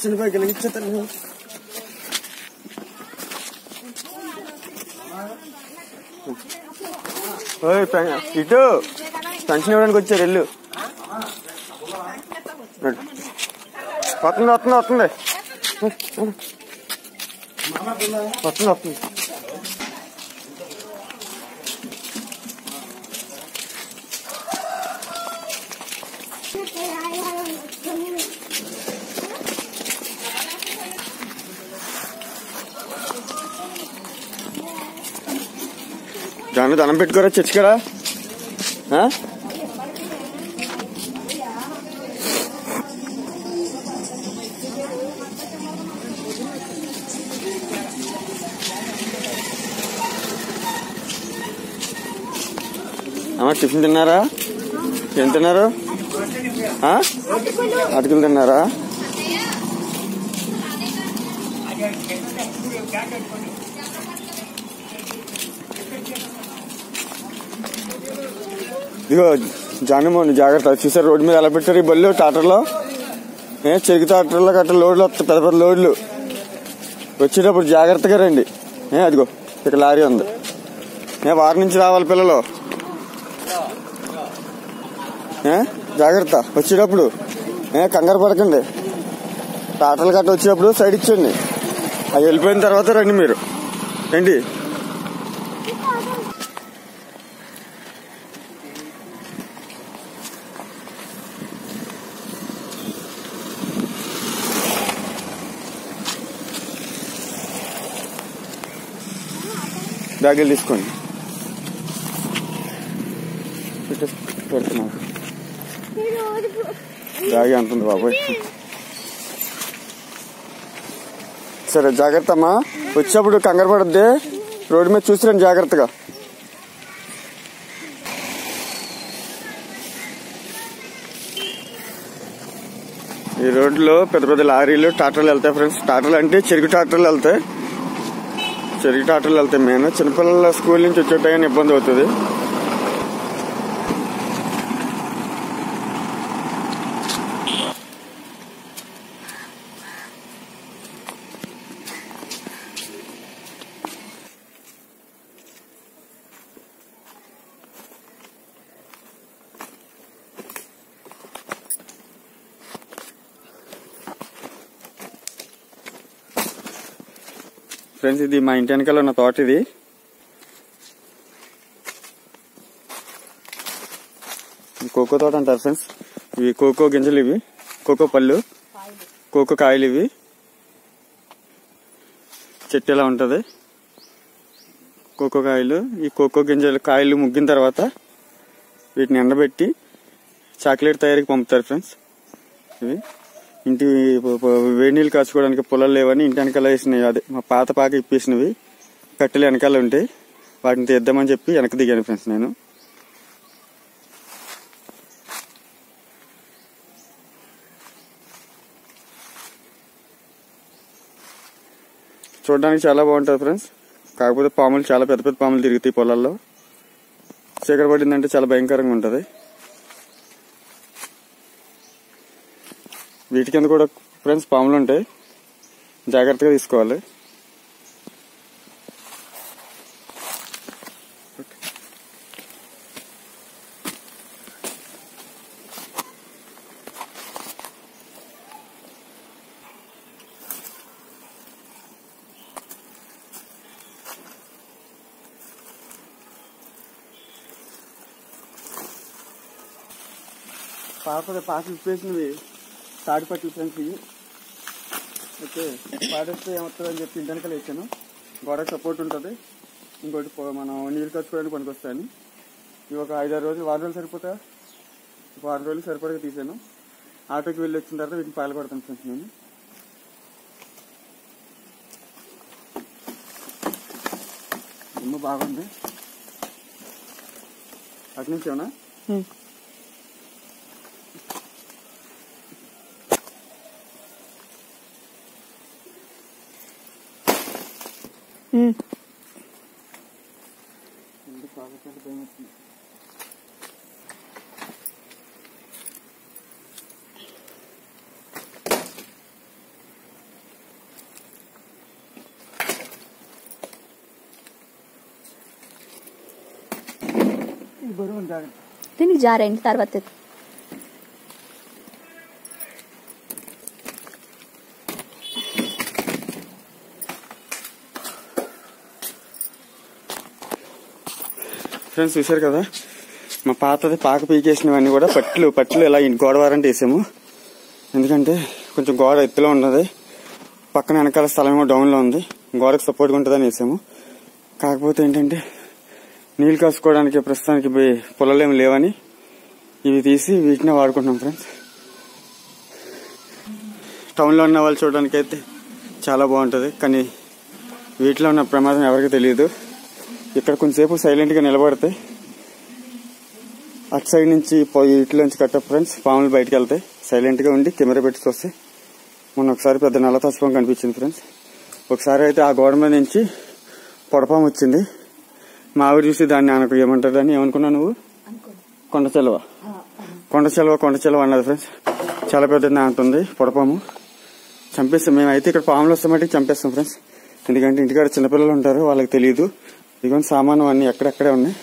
చిన్నపై కలిగించేస్తాను. ఇటు పెన్షన్ ఇవ్వడానికి వచ్చారు. ఇల్లు వస్తుంది వస్తుంది వస్తుంది వస్తుంది వస్తుంది. దాన్ని దండం పెట్టుకోరా చర్చి కదా. అమ్మ టిఫిన్ తిన్నారా? ఏం తిన్నారు? అటుకులు తిన్నారా? ఇదిగో జానమోని జాగ్రత్త. చూసారు రోడ్డు మీద ఎలా పెట్టారు ఈ బళ్ళు టాటర్లో. చెరుకు టాటర్లో గట్రా లోడ్లు వస్తాయి, పెద్ద పెద్ద లోడ్లు. వచ్చేటప్పుడు జాగ్రత్తగా రండి. అదిగో ఇక్కడ లారీ ఉంది. వారి నుంచి రావాలి పిల్లలు. జాగ్రత్త వచ్చేటప్పుడు. కంగారు పడకండి. టాటర్లు గట్ట వచ్చేటప్పుడు సైడ్ ఇచ్చండి. అది వెళ్ళిపోయిన తర్వాత రండి మీరు. రండి. బ్యాగులు తీసుకోండి. పెడుతున్నా బ్యాగ్ ఎంత ఉంది బాబాయ్. సరే జాగ్రత్త అమ్మా. వచ్చేప్పుడు కంగారు పడద్ది. రోడ్డు మీద చూసిరండి జాగ్రత్తగా. ఈ రోడ్లో పెద్ద పెద్ద లారీలు టాటర్లు వెళ్తాయి ఫ్రెండ్స్. టాటర్లు అంటే చెరుకు టాటర్లు వెళ్తాయి. చెరుకు టాటర్లు వెళ్తాయి. మెయిన్ చిన్నపిల్లల స్కూల్ నుంచి వచ్చేటాయని ఇబ్బంది అవుతుంది. ఫ్రెండ్స్ ఇది మా ఇంటి వెనకాల ఉన్న తోట. ఇది కోకో తోట అంటారు ఫ్రెండ్స్. ఇవి కోకో గింజలు, ఇవి కోకో పళ్ళు, కోకో కాయలు. ఇవి చెట్టు ఎలా ఉంటది కోకో కాయలు. ఈ కోకో గింజలు కాయలు ముగ్గిన తర్వాత వీటిని ఎండబెట్టి చాక్లెట్ తయారీకి పంపుతారు ఫ్రెండ్స్. ఇవి ఇంటి వేడి నీళ్ళు కాచుకోవడానికి పొలాలు లేవని ఇంటి వెనకాల వేసినవి. అదే మా పాత పాక ఇప్పేసినవి కట్టెలు వెనకాల ఉంటాయి. వాటిని తీద్దామని చెప్పి వెనక దిగాను ఫ్రెండ్స్ నేను. చూడడానికి చాలా బాగుంటుంది ఫ్రెండ్స్. కాకపోతే పాములు, చాలా పెద్ద పెద్ద పాములు తిరుగుతాయి పొలాల్లో. చీకటి పడిందంటే చాలా భయంకరంగా ఉంటుంది. వీటి కింద కూడా ఫ్రెండ్స్ పాములు ఉంటాయి, జాగ్రత్తగా తీసుకోవాలి. పాటలు ఇప్పేసినవి తాడిపట్లు ఫ్రెండ్స్. ఇవి ఓకే పాడేస్తే ఏమవుతుంది అని చెప్పి ఇంటెనకాల వేసాను. గోడకు సపోర్ట్ ఉంటుంది. ఇంకోటి మనం నీళ్ళు కట్టుకోవడానికి పనికొస్తాయని. ఇవి ఒక 5-6 రోజులు, 6 రోజులు సరిపోతా. 6 రోజులు సరిపడగా తీసాను. ఆటోకి వెళ్ళి వచ్చిన తర్వాత వీటిని పాలు పడతాను ఫ్రెండ్స్ నేను. అమ్మ బాగుంది. అటు నుంచి ఏమన్నా దీనికి జారండి తర్వాత. ఫ్రెండ్స్ చూశారు కదా, మా పాతది పాక పీకేసినవన్నీ కూడా పట్లు ఇలా గోడవారంటే వేసాము. ఎందుకంటే కొంచెం గోడ ఎత్తులో ఉన్నది, పక్కన వెనకాల స్థలం ఏమో డౌన్లో ఉంది, గోడకు సపోర్ట్గా ఉంటుందని వేసాము. కాకపోతే ఏంటంటే నీళ్ళు కాసుకోవడానికి ప్రస్తుతానికి పొలాలేమి లేవని ఇవి తీసి వీటినే వాడుకుంటున్నాం ఫ్రెండ్స్. టౌన్లో ఉన్న వాళ్ళు చూడడానికి అయితే చాలా బాగుంటుంది, కానీ వీటిలో ఉన్న ప్రమాదం ఎవరికి తెలియదు. ఇక్కడ కొంచెంసేపు సైలెంట్గా నిలబడితే అటు సైడ్ నుంచి ఇట్లోంచి కట్ట ఫ్రెండ్స్ పాములు బయటకు వెళ్తాయి. సైలెంట్గా ఉండి కెమెరా పెట్టి చూస్తే మొన్న ఒకసారి పెద్ద నల్ల తస్పం కనిపించింది ఫ్రెండ్స్. ఒకసారి అయితే ఆ గోడ మీద నుంచి పొడపాము వచ్చింది. మా ఆవిడ చూసి దాన్ని ఆయనకు ఏమంటారు అని ఏమనుకున్నావు నువ్వు? కొండ చెలవ అన్నది ఫ్రెండ్స్. చాలా పెద్దది అంటుంది పొడపాము. చంపేస్తాం మేమైతే, ఇక్కడ పాములు వస్తామంటే చంపేస్తాం ఫ్రెండ్స్. ఎందుకంటే ఇంటికాడ చిన్నపిల్లలు ఉంటారు, వాళ్ళకి తెలియదు. ఇదిగోండి సామాను అన్నీ ఎక్కడెక్కడే ఉన్నాయి.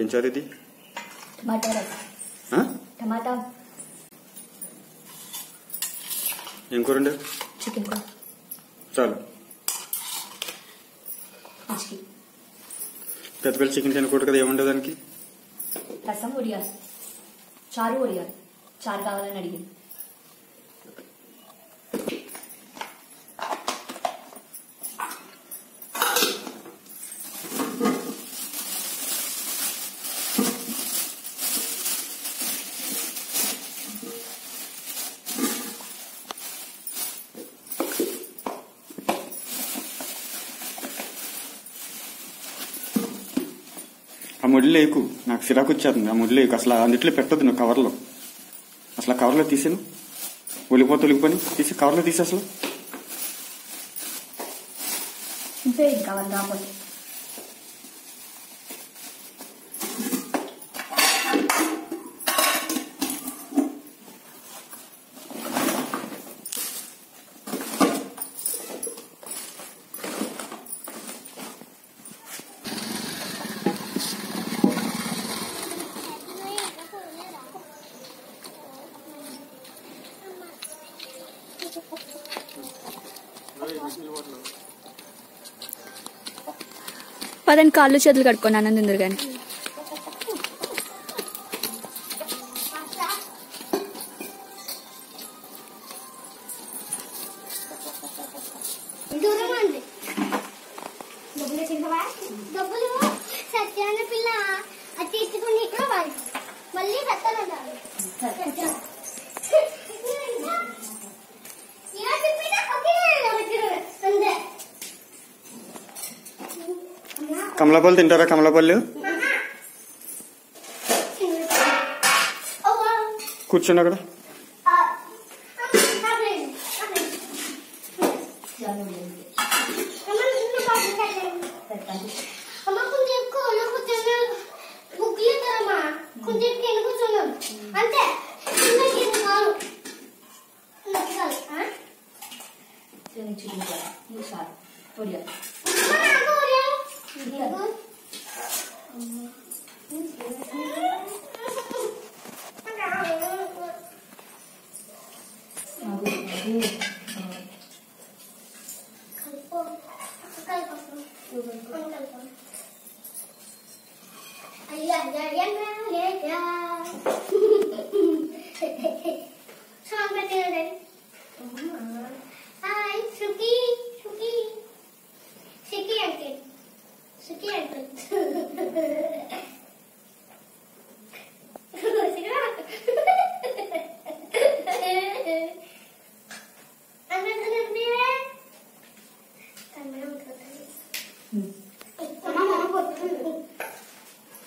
ఏం చారు ఇది? టమాటా. ఏం కూర? చికెన్ కూర. చాలు. పెద్ద చికెన్ తినకూడదు కదా, ఏముండదు దానికి? రసం ఉడియాలి, చారు ఉడియాలి. చారు కావాలని అడిగింది. ఆ ముడిలో ఎక్కు, నాకు సిరాకు వచ్చేస్తుంది. ఆ ముడిలో ఎక్కు, అసలు అందుట్లో పెట్టద్దు నువ్వు కవర్లో. అసలు కవర్లో తీసాను, ఒలిగిపోయి తీసి కవర్లో తీసి అసలు పదండి, కాళ్ళు చేతులు కడుక్కున్నాను అందరు కానీ. కమలాపల్లి తింటారా? కమలాపల్లి కూర్చోండి అక్కడ. Hi, Suki.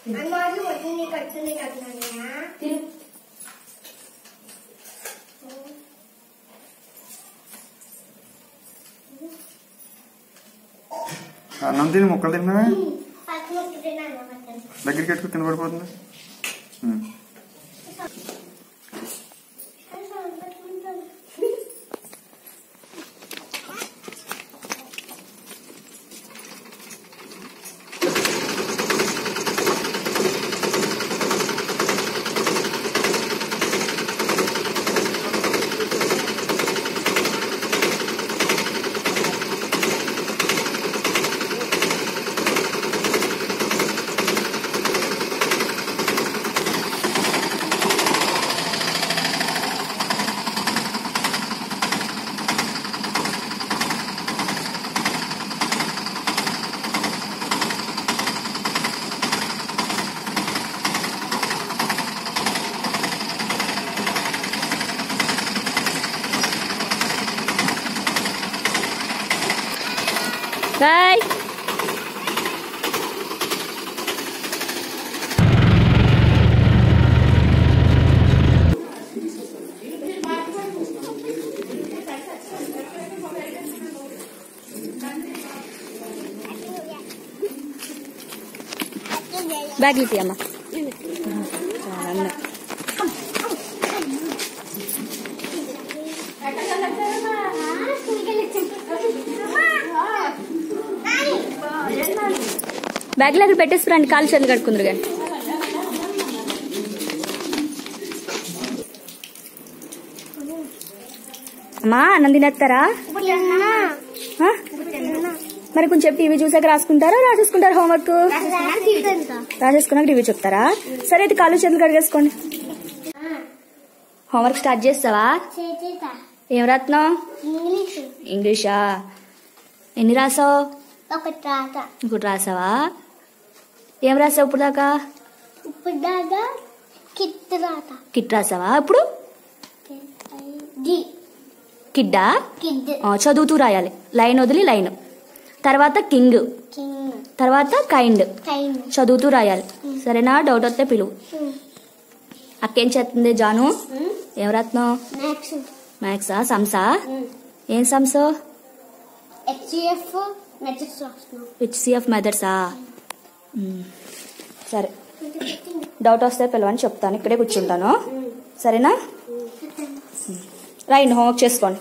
అన్నం తిని ముక్కలు తిన్నావా? దగ్గరికి కట్టుకు కింద పడిపోతుంది. బాయ్. బ్యాగ్ ఇటీ అమ్మా. బ్యాగ్ దగ్గర పెట్టేసి రండి, కాలు చేతులు కడుకుందరు కానీ. అమ్మా అన్నం తినేస్తారా? మరి కొంచెం టీవీ చూసాక రాసుకుంటారా రాసేసుకుంటారా? హోంవర్క్ రాసేసుకున్నాక టీవీ చెప్తారా? సరే అయితే కాలు చేతులు కడిగేసుకోండి. హోంవర్క్ స్టార్ట్ చేస్తావా? ఏం రాత్నావు? ఇంగ్లీషా? ఎన్ని రాసావు? ఒకటి రాసావా? ఏం రాసావు ఇప్పుడు దాకా? కిట్ రాసావా? ఇప్పుడు కిడ్డా? చదువుతూ రాయాలి, లైన్ వదిలి లైన్. తర్వాత కింగ్, తర్వాత కైండ్, చదువుతూ రాయాలి. సరేనా? డౌట్ వస్తే పిలువు. అక్కేం చేస్తుంది? జాను ఏం రాత్నావు? మ్యాథ్సా? సమ్సా? ఏం సమ్స్? హెచ్సిఎఫ్ మెథడ్సా? సరే, డౌట్ వస్తే పిలవని చెప్తాను, ఇక్కడే కూర్చుంటాను. సరేనా? రైట్, హోంవర్క్ చేసుకోండి.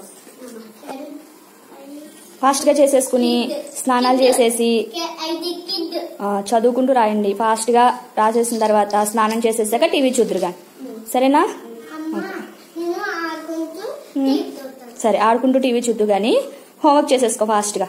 ఫాస్ట్గా చేసేసుకుని స్నానాలు చేసేసి చదువుకుంటూ రాయండి. ఫాస్ట్గా రాసేసిన తర్వాత స్నానం చేసేసాక టీవీ చూద్దురుగా. సరేనా? సరే, ఆడుకుంటూ టీవీ చూద్దు కానీ హోంవర్క్ చేసేసుకో ఫాస్ట్గా.